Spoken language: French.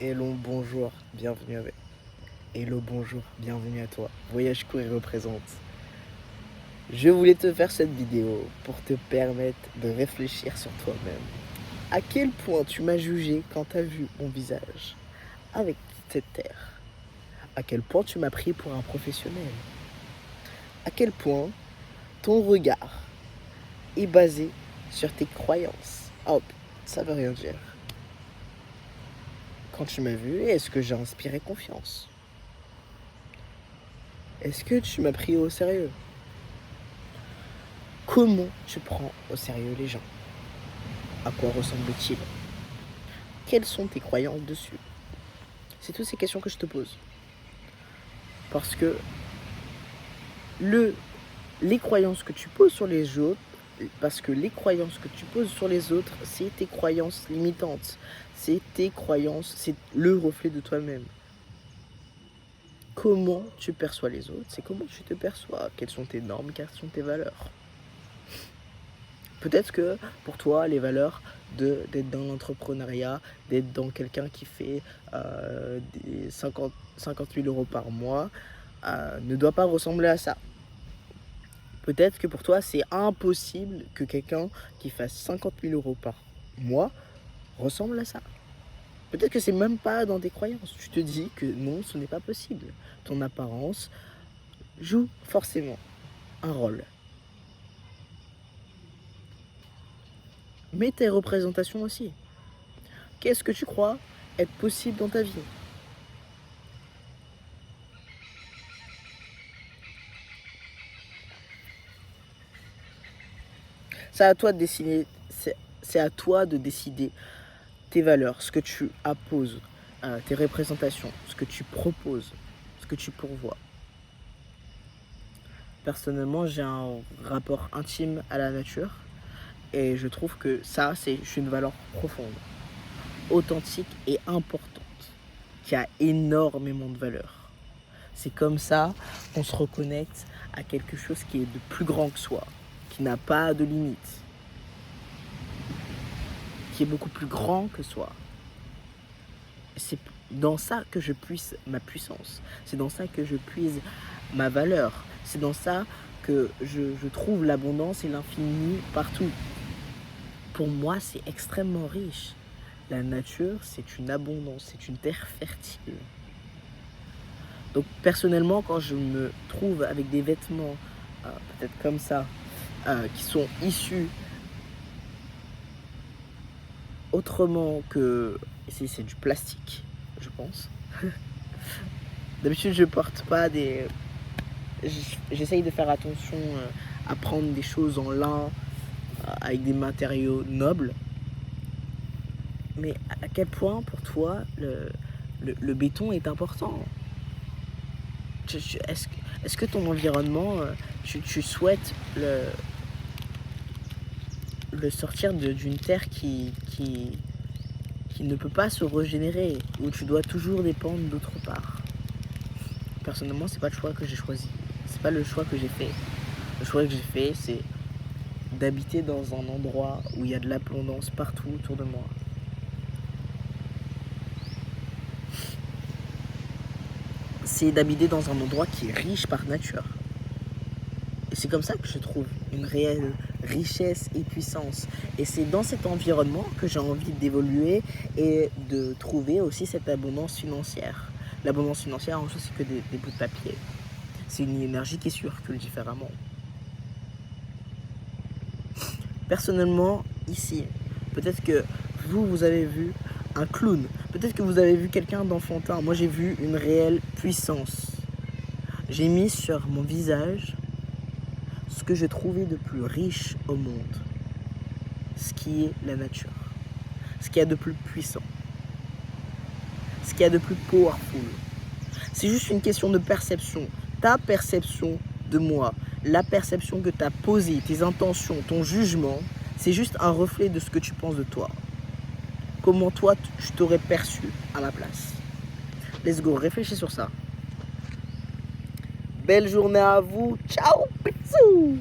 Hello, bonjour, bienvenue avec. Hello, bonjour, bienvenue à toi. Voyage Courrier représente. Je voulais te faire cette vidéo pour te permettre de réfléchir sur toi-même. À quel point tu m'as jugé quand tu as vu mon visage avec cette terre? À quel point tu m'as pris pour un professionnel? À quel point ton regard est basé sur tes croyances? Hop, ça veut rien dire. Quand tu m'as vu, est-ce que j'ai inspiré confiance? Est-ce que tu m'as pris au sérieux? Comment tu prends au sérieux les gens? À quoi ressemblent-ils? Quelles sont tes croyances dessus? C'est toutes ces questions que je te pose. Parce que les croyances que tu poses sur les autres, c'est tes croyances limitantes. C'est tes croyances, c'est le reflet de toi-même. Comment tu perçois les autres, c'est comment tu te perçois. Quelles sont tes normes, quelles sont tes valeurs? Peut-être que pour toi, les valeurs d'être dans l'entrepreneuriat, d'être dans quelqu'un qui fait des 50 000 euros par mois, ne doit pas ressembler à ça. Peut-être que pour toi, c'est impossible que quelqu'un qui fasse 50 000 euros par mois ressemble à ça. Peut-être que c'est même pas dans tes croyances. Tu te dis que non, ce n'est pas possible. Ton apparence joue forcément un rôle. Mais tes représentations aussi. Qu'est-ce que tu crois être possible dans ta vie? C'est à toi de décider, c'est à toi de décider tes valeurs, ce que tu apposes, tes représentations, ce que tu proposes, ce que tu pourvois. Personnellement, j'ai un rapport intime à la nature et je trouve que ça, c'est une valeur profonde, authentique et importante, qui a énormément de valeur. C'est comme ça qu'on se reconnecte à quelque chose qui est de plus grand que soi, qui n'a pas de limites, qui est beaucoup plus grand que soi. C'est dans ça que je puise ma puissance, c'est dans ça que je puise ma valeur, c'est dans ça que je trouve l'abondance et l'infini partout. Pour moi, c'est extrêmement riche. La nature, c'est une abondance, c'est une terre fertile. Donc personnellement, quand je me trouve avec des vêtements, peut-être comme ça, qui sont issus autrement que... C'est du plastique, je pense. D'habitude, je porte pas des... J'essaye de faire attention à prendre des choses en lin, avec des matériaux nobles. Mais à quel point, pour toi, le béton est important? Est-ce que ton environnement, tu souhaites le sortir d'une terre qui ne peut pas se régénérer, où tu dois toujours dépendre d'autre part? Personnellement, c'est pas le choix que j'ai choisi. C'est pas le choix que j'ai fait. Le choix que j'ai fait, c'est d'habiter dans un endroit où il y a de l'abondance partout autour de moi. C'est d'habiter dans un endroit qui est riche par nature. Et c'est comme ça que je trouve une réelle richesse et puissance. Et c'est dans cet environnement que j'ai envie d'évoluer et de trouver aussi cette abondance financière. L'abondance financière, en soi, c'est que des bouts de papier. C'est une énergie qui circule différemment. Personnellement, ici, peut-être que vous avez vu un clown. Peut-être que vous avez vu quelqu'un d'enfantin. Moi, j'ai vu une réelle puissance. J'ai mis sur mon visage ce que j'ai trouvé de plus riche au monde. Ce qui est la nature. Ce qu'il y a de plus puissant. Ce qu'il y a de plus powerful. C'est juste une question de perception. Ta perception de moi, la perception que tu as posée, tes intentions, ton jugement, c'est juste un reflet de ce que tu penses de toi. Comment toi, je t'aurais perçu à ma place. Let's go, réfléchis sur ça. Belle journée à vous. Ciao, bisous.